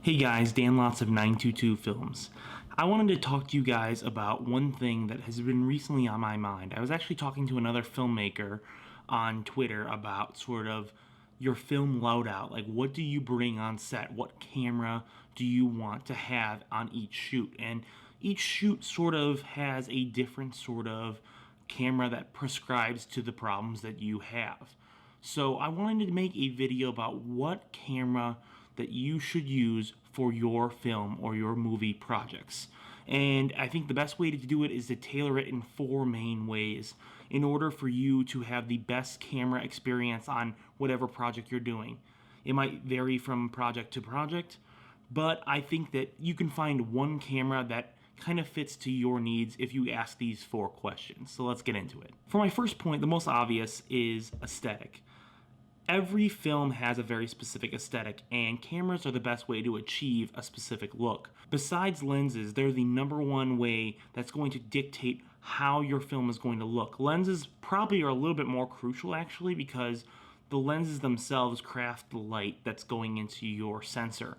Hey guys, Dan Lots of 922 Films. I wanted to talk to you guys about one thing that has been recently on my mind. I was actually talking to another filmmaker on Twitter about sort of your film loadout. Like, what do you bring on set? What camera do you want to have on each shoot? And each shoot sort of has a different sort of camera that prescribes to the problems that you have. So I wanted to make a video about what camera that you should use for your film or your movie projects. And I think the best way to do it is to tailor it in four main ways in order for you to have the best camera experience on whatever project you're doing. It might vary from project to project, but I think that you can find one camera that kind of fits to your needs if you ask these four questions. So let's get into it. For my first point, the most obvious is aesthetic. Every film has a very specific aesthetic, and cameras are the best way to achieve a specific look. Besides lenses, they're the number one way that's going to dictate how your film is going to look. Lenses probably are a little bit more crucial actually, because the lenses themselves craft the light that's going into your sensor.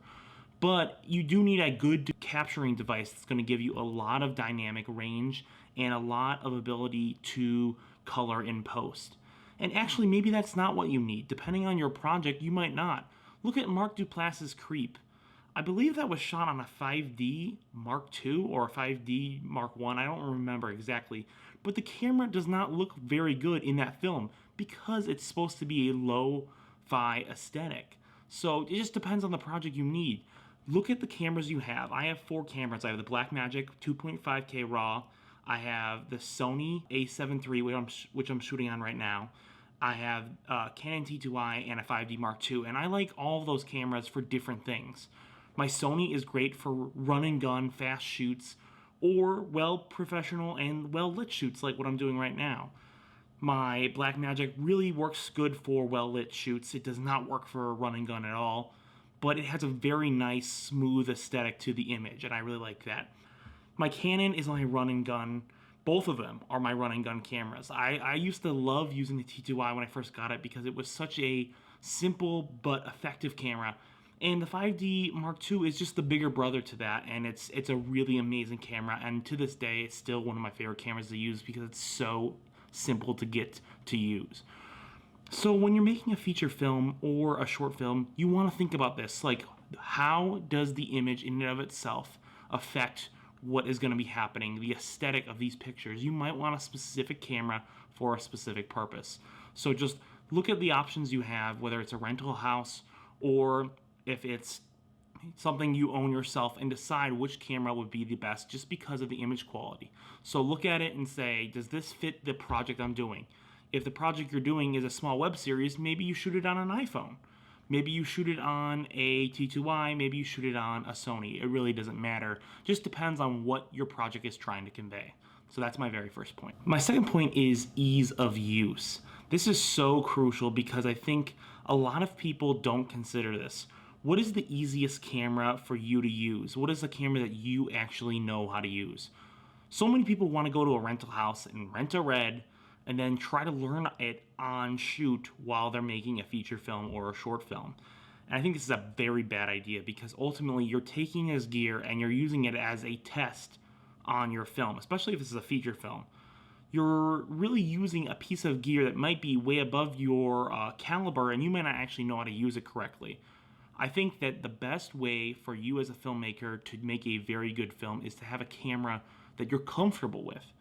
But you do need a good capturing device that's going to give you a lot of dynamic range and a lot of ability to color in post. And actually, maybe that's not what you need. Depending on your project, you might not. Look at Mark Duplass's Creep. I believe that was shot on a 5D Mark II or a 5D Mark I. I don't remember exactly. But the camera does not look very good in that film because it's supposed to be a lo-fi aesthetic. So it just depends on the project you need. Look at the cameras you have. I have four cameras. I have the Blackmagic 2.5K RAW. I have the Sony A7 III, which I'm shooting on right now. I have Canon T2i and a 5D Mark II, and I like all of those cameras for different things. My Sony is great for run and gun, fast shoots, or professional and well-lit shoots like what I'm doing right now. My Blackmagic really works good for well-lit shoots. It does not work for a run and gun at all, but it has a very nice, smooth aesthetic to the image, and I really like that. My Canon is my run and gun. Both of them are my run and gun cameras. I used to love using the T2i when I first got it because it was such a simple but effective camera. And the 5D Mark II is just the bigger brother to that, and it's a really amazing camera. And to this day, it's still one of my favorite cameras to use because it's so simple to get to use. So when you're making a feature film or a short film, you want to think about this. Like, how does the image in and of itself affect what is going to be happening, the aesthetic of these pictures? You might want a specific camera for a specific purpose. So just look at the options you have, whether it's a rental house or if it's something you own yourself, and decide which camera would be the best just because of the image quality. So look at it and say, does this fit the project I'm doing? If the project you're doing is a small web series, maybe you shoot it on an iPhone. Maybe you shoot it on a T2i, maybe you shoot it on a Sony. It really doesn't matter. Just depends on what your project is trying to convey. So that's my very first point. My second point is ease of use. This is so crucial because I think a lot of people don't consider this. What is the easiest camera for you to use? What is the camera that you actually know how to use? So many people want to go to a rental house and rent a Red and then try to learn it on shoot while they're making a feature film or a short film. And I think this is a very bad idea because ultimately you're taking this gear and you're using it as a test on your film, especially if this is a feature film. You're really using a piece of gear that might be way above your caliber, and you might not actually know how to use it correctly. I think that the best way for you as a filmmaker to make a very good film is to have a camera that you're comfortable with.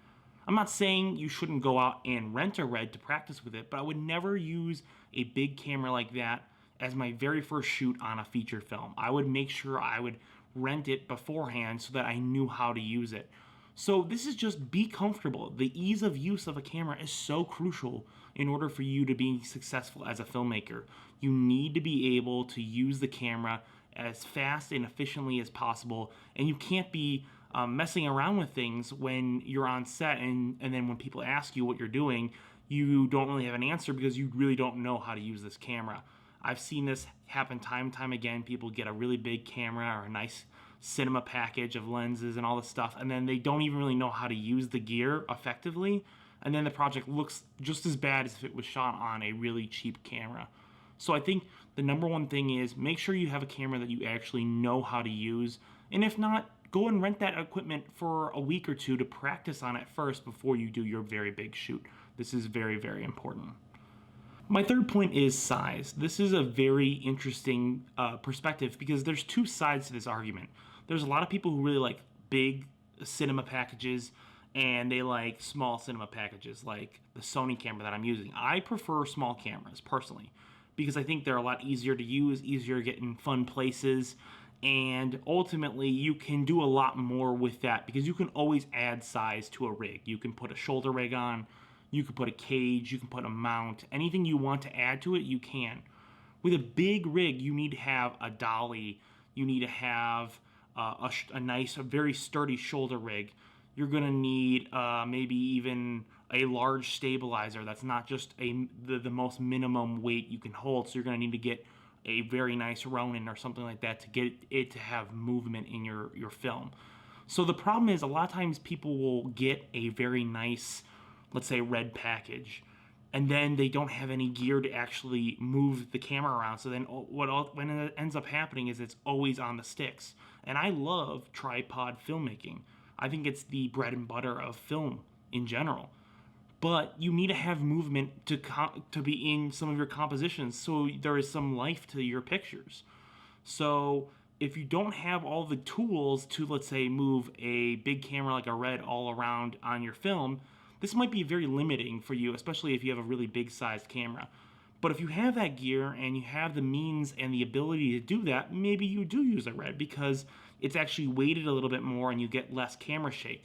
I'm not saying you shouldn't go out and rent a Red to practice with it, but I would never use a big camera like that as my very first shoot on a feature film. I would make sure I would rent it beforehand so that I knew how to use it. So this is just be comfortable. The ease of use of a camera is so crucial in order for you to be successful as a filmmaker. You need to be able to use the camera as fast and efficiently as possible, and you can't be messing around with things when you're on set, and then when people ask you what you're doing, you don't really have an answer because you really don't know how to use this camera. I've seen this happen time and time again. People get a really big camera or a nice cinema package of lenses and all this stuff, and then they don't even really know how to use the gear effectively, and then the project looks just as bad as if it was shot on a really cheap camera. So I think the number one thing is make sure you have a camera that you actually know how to use. And if not, go and rent that equipment for a week or two to practice on it first before you do your very big shoot. This is very, very important. My third point is size. This is a very interesting perspective because there's two sides to this argument. There's a lot of people who really like big cinema packages and they like small cinema packages like the Sony camera that I'm using. I prefer small cameras personally because I think they're a lot easier to use, easier to get in fun places, and ultimately you can do a lot more with that because you can always add size to a rig. You can put a shoulder rig on, you can put a cage, you can put a mount, anything you want to add to it, you can. With a big rig, you need to have a dolly, you need to have a nice, a very sturdy shoulder rig. You're gonna need maybe even a large stabilizer that's not just the most minimum weight you can hold. So you're gonna need to get a very nice Ronin or something like that to get it to have movement in your film. So the problem is a lot of times people will get a very nice, let's say, red package, and then they don't have any gear to actually move the camera around. So then when it ends up happening is it's always on the sticks. And I love tripod filmmaking. I think it's the bread and butter of film in general. But you need to have movement to be in some of your compositions so there is some life to your pictures. So if you don't have all the tools to, let's say, move a big camera like a Red all around on your film, this might be very limiting for you, especially if you have a really big sized camera. But if you have that gear and you have the means and the ability to do that, maybe you do use a Red because it's actually weighted a little bit more and you get less camera shake.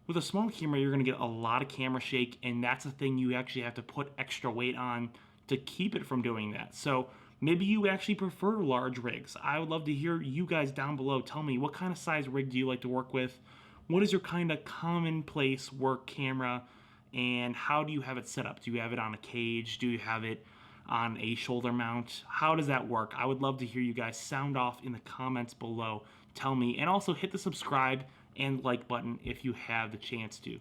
With a small camera, you're going to get a lot of camera shake, and that's a thing you actually have to put extra weight on to keep it from doing that. So maybe you actually prefer large rigs. I would love to hear you guys down below tell me, what kind of size rig do you like to work with? What is your kind of commonplace work camera, and how do you have it set up? Do you have it on a cage? Do you have it on a shoulder mount? How does that work? I would love to hear you guys sound off in the comments below. Tell me, and also hit the subscribe and like button if you have the chance to.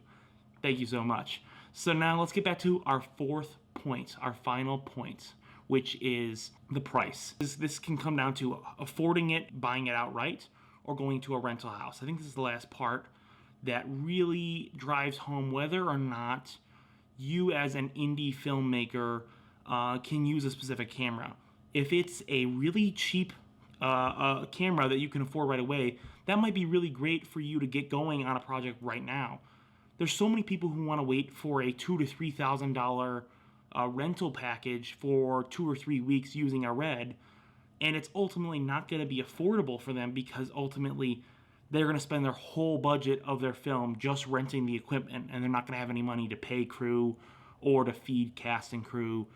Thank you so much. So now let's get back to our fourth point, our final point, which is the price. This can come down to affording it, buying it outright, or going to a rental house. I think this is the last part that really drives home whether or not you as an indie filmmaker can use a specific camera. If it's a really cheap camera that you can afford right away, that might be really great for you to get going on a project right now. There's so many people who want to wait for a $2,000 to $3,000 rental package for 2 or 3 weeks using a Red, and it's ultimately not going to be affordable for them because ultimately they're going to spend their whole budget of their film just renting the equipment, and they're not going to have any money to pay crew or to feed cast and crew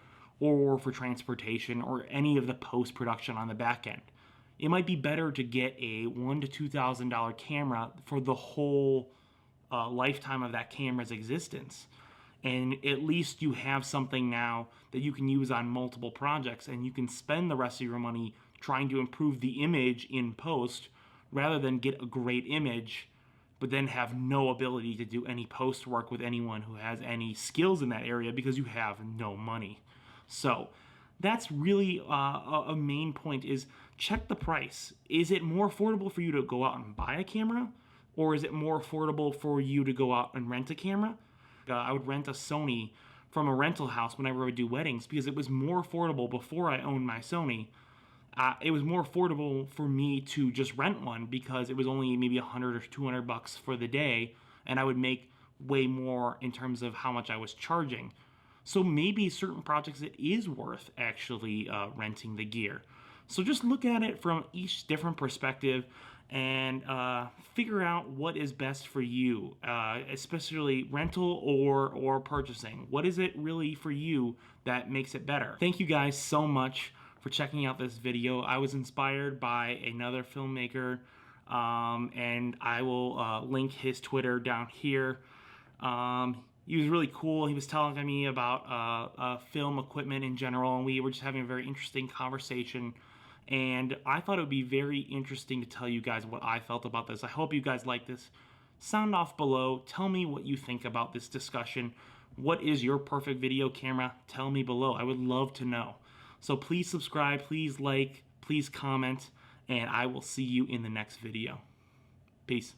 or for transportation or any of the post-production on the back end. It might be better to get a $1,000 to $2,000 camera for the whole lifetime of that camera's existence. And at least you have something now that you can use on multiple projects, and you can spend the rest of your money trying to improve the image in post rather than get a great image but then have no ability to do any post work with anyone who has any skills in that area because you have no money. So that's really a main point, is check the price. Is it more affordable for you to go out and buy a camera, or is it more affordable for you to go out and rent a camera? I would rent a Sony from a rental house whenever I would do weddings because it was more affordable before I owned my Sony. It was more affordable for me to just rent one because it was only maybe $100 or $200 for the day, and I would make way more in terms of how much I was charging. So maybe certain projects it is worth actually renting the gear. So just look at it from each different perspective and figure out what is best for you, especially rental or purchasing. What is it really for you that makes it better? Thank you guys so much for checking out this video. I was inspired by another filmmaker, and I will link his Twitter down here. He was really cool. He was telling me about film equipment in general, and we were just having a very interesting conversation. And I thought it would be very interesting to tell you guys what I felt about this. I hope you guys like this. Sound off below. Tell me what you think about this discussion. What is your perfect video camera? Tell me below. I would love to know. So please subscribe, please like, please comment, and I will see you in the next video. Peace.